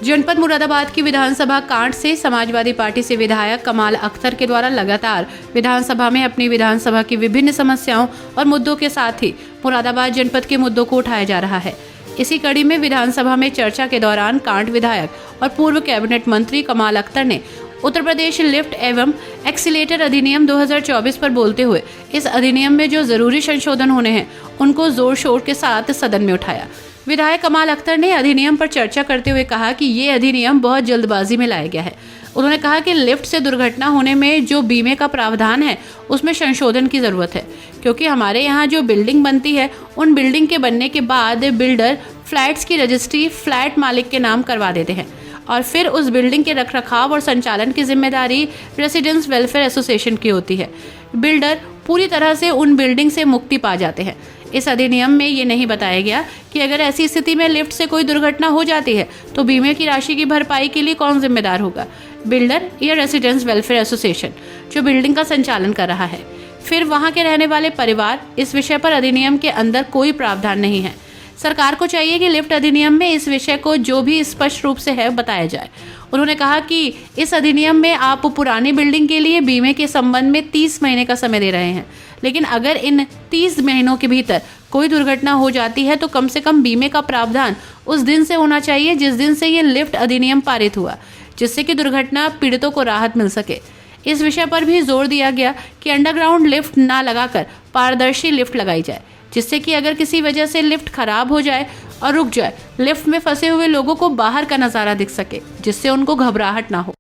जनपद मुरादाबाद की विधानसभा कांड से समाजवादी पार्टी से विधायक कमाल अख्तर के द्वारा लगातार विधानसभा में अपनी विधानसभा की विभिन्न समस्याओं और मुद्दों के साथ ही मुरादाबाद जनपद के मुद्दों को उठाया जा रहा है। इसी कड़ी में विधानसभा में चर्चा के दौरान कांड विधायक और पूर्व कैबिनेट मंत्री कमाल अख्तर ने उत्तर प्रदेश लिफ्ट एवं एक्सीलेटर अधिनियम 2024 पर बोलते हुए इस अधिनियम में जो जरूरी संशोधन होने हैं उनको जोर शोर के साथ सदन में उठाया। विधायक कमाल अख्तर ने अधिनियम पर चर्चा करते हुए कहा कि ये अधिनियम बहुत जल्दबाजी में लाया गया है। उन्होंने कहा कि लिफ्ट से दुर्घटना होने में जो बीमे का प्रावधान है उसमें संशोधन की ज़रूरत है, क्योंकि हमारे यहाँ जो बिल्डिंग बनती है उन बिल्डिंग के बनने के बाद बिल्डर फ्लैट्स की रजिस्ट्री फ्लैट मालिक के नाम करवा देते हैं और फिर उस बिल्डिंग के रखरखाव और संचालन की जिम्मेदारी रेसिडेंट्स वेलफेयर एसोसिएशन की होती है। बिल्डर पूरी तरह से उन बिल्डिंग से मुक्ति पा जाते हैं। इस अधिनियम में ये नहीं बताया गया कि अगर ऐसी स्थिति में लिफ्ट से कोई दुर्घटना हो जाती है तो बीमे की राशि की भरपाई के लिए कौन जिम्मेदार होगा, बिल्डर या रेसिडेंट्स वेलफेयर एसोसिएशन जो बिल्डिंग का संचालन कर रहा है, फिर वहाँ के रहने वाले परिवार। इस विषय पर अधिनियम के अंदर कोई प्रावधान नहीं है। सरकार को चाहिए कि लिफ्ट अधिनियम में इस विषय को जो भी स्पष्ट रूप से है बताया जाए। उन्होंने कहा कि इस अधिनियम में आप पुरानी बिल्डिंग के लिए बीमे के संबंध में 30 महीने का समय दे रहे हैं, लेकिन अगर इन 30 महीनों के भीतर कोई दुर्घटना हो जाती है तो कम से कम बीमे का प्रावधान उस दिन से होना चाहिए जिस दिन से ये लिफ्ट अधिनियम पारित हुआ, जिससे कि दुर्घटना पीड़ितों को राहत मिल सके। इस विषय पर भी जोर दिया गया कि अंडरग्राउंड लिफ्ट ना लगाकर पारदर्शी लिफ्ट लगाई जाए, जिससे कि अगर किसी वजह से लिफ्ट खराब हो जाए और रुक जाए, लिफ्ट में फंसे हुए लोगों को बाहर का नज़ारा दिख सके, जिससे उनको घबराहट ना हो।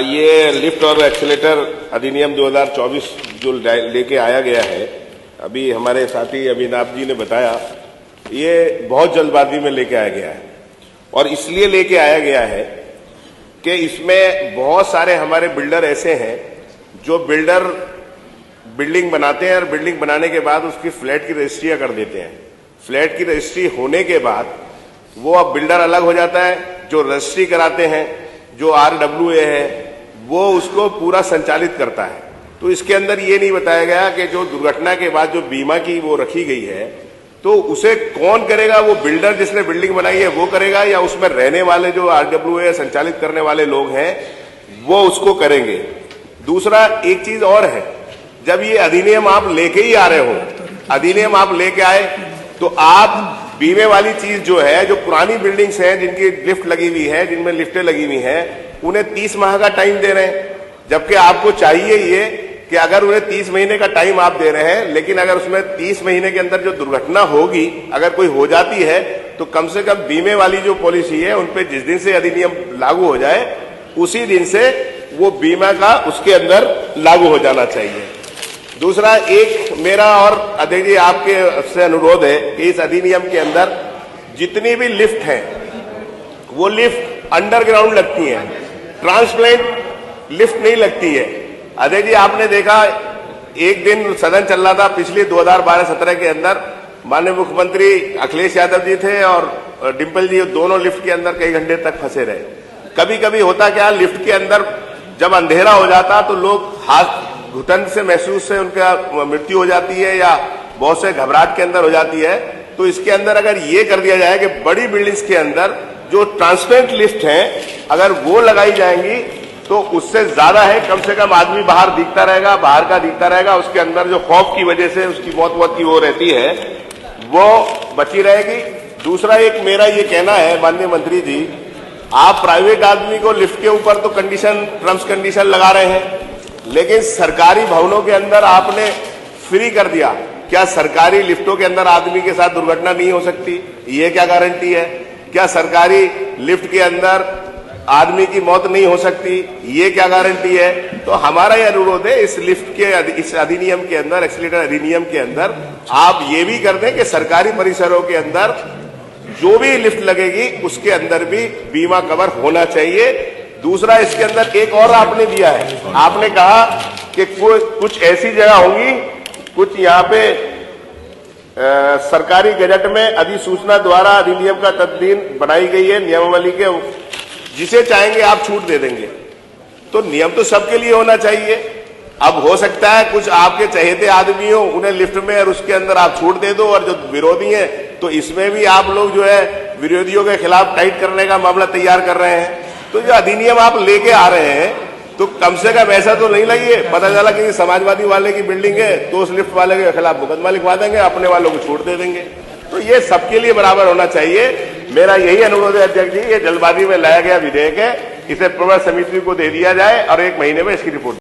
ये लिफ्ट और एक्सीलेटर अधिनियम 2024 जो लेके आया गया है, अभी हमारे साथी अमिताभ जी ने बताया, ये बहुत जल्दबाजी में लेके आया गया है और इसलिए लेके आया गया है कि इसमें बहुत सारे हमारे बिल्डर ऐसे हैं जो बिल्डिंग बनाते हैं और बिल्डिंग बनाने के बाद उसकी फ्लैट की रजिस्ट्रियां कर देते हैं। फ्लैट की रजिस्ट्री होने के बाद वो अब बिल्डर अलग हो जाता है, जो रजिस्ट्री कराते हैं, जो RWA है, वो उसको पूरा संचालित करता है। तो इसके अंदर ये नहीं बताया गया कि जो दुर्घटना के बाद जो बीमा की वो रखी गई है तो उसे कौन करेगा। वो बिल्डर जिसने बिल्डिंग बनाई है वो करेगा या उसमें रहने वाले जो RWA संचालित करने वाले लोग हैं वो उसको करेंगे। दूसरा एक चीज और है, जब ये अधिनियम आप लेके ही आ रहे हो, अधिनियम आप लेके आए तो आप बीमे वाली चीज जो है, जो पुरानी बिल्डिंग्स हैं जिनकी लिफ्ट लगी हुई है, जिनमें लिफ्टें लगी हुई हैं, उन्हें 30 माह का टाइम दे रहे हैं, जबकि आपको चाहिए ये कि अगर उन्हें 30 महीने का टाइम आप दे रहे हैं, लेकिन अगर उसमें 30 महीने के अंदर जो दुर्घटना होगी, अगर कोई हो जाती है तो कम से कम बीमे वाली जो पॉलिसी है उन पे जिस दिन से अधिनियम लागू हो जाए उसी दिन से वो बीमा का उसके अंदर लागू हो जाना चाहिए। दूसरा एक मेरा और अध्यक्ष जी आपके से अनुरोध है कि इस अधिनियम के अंदर जितनी भी लिफ्ट हैं वो लिफ्ट अंडरग्राउंड लगती हैं, ट्रांसप्लेंट लिफ्ट नहीं लगती है। अध्यक्ष जी आपने देखा, एक दिन सदन चल रहा था पिछले 2012-17 के अंदर, माननीय मुख्यमंत्री अखिलेश यादव जी थे और डिम्पल जी दोनों लिफ्ट के अंदर कई घंटे तक फंसे रहे। कभी कभी होता क्या, लिफ्ट के अंदर जब अंधेरा हो जाता तो लोग हाथ घुटन से महसूस से उनका मृत्यु हो जाती है या बहुत से घबराहट के अंदर हो जाती है। तो इसके अंदर अगर ये कर दिया जाए कि बड़ी बिल्डिंग्स के अंदर जो ट्रांसपेरेंट लिफ्ट हैं अगर वो लगाई जाएंगी तो उससे ज्यादा है, कम से कम आदमी बाहर दिखता रहेगा, बाहर का दिखता रहेगा, उसके अंदर जो खौफ की वजह से उसकी मौत की वो रहती है वो बची रहेगी। दूसरा एक मेरा ये कहना है माननीय मंत्री जी, आप प्राइवेट आदमी को लिफ्ट के ऊपर तो कंडीशन, टर्म्स कंडीशन लगा रहे हैं, लेकिन सरकारी भवनों के अंदर आपने फ्री कर दिया। क्या सरकारी लिफ्टों के अंदर आदमी के साथ दुर्घटना नहीं हो सकती? ये क्या गारंटी है? क्या सरकारी लिफ्ट के अंदर आदमी की मौत नहीं हो सकती? ये क्या गारंटी है? तो हमारा यह अनुरोध है, इस लिफ्ट के इस अधिनियम के अंदर, एक्सीलेटर अधिनियम के अंदर आप ये भी कर दें कि सरकारी परिसरों के अंदर जो भी लिफ्ट लगेगी उसके अंदर भी बीमा कवर होना चाहिए। दूसरा इसके अंदर एक और आपने दिया है, आपने कहा कि कुछ ऐसी जगह होंगी, कुछ यहाँ पे सरकारी गजट में अधिसूचना द्वारा अधिनियम का तदबीन बनाई गई है नियमावली के, जिसे चाहेंगे आप छूट दे देंगे। तो नियम तो सबके लिए होना चाहिए। अब हो सकता है कुछ आपके चहेते आदमी हो, उन्हें लिफ्ट में और उसके अंदर आप छूट दे दो, और जो विरोधी हैं तो इसमें भी आप लोग जो है विरोधियों के खिलाफ टाइट करने का मामला तैयार कर रहे हैं। तो जो अधिनियम आप लेके आ रहे हैं तो कम से कम ऐसा तो नहीं लगिए पता चला कि समाजवादी वाले की बिल्डिंग है तो उस लिफ्ट वाले के खिलाफ मुकदमा लिखवा देंगे, अपने वालों को छोड़ दे देंगे। तो ये सबके लिए बराबर होना चाहिए। मेरा यही अनुरोध है अध्यक्ष जी, ये जल्दबाजी में लाया गया विधेयक है, इसे प्रवर समिति को दे दिया जाए और 1 महीने में इसकी रिपोर्ट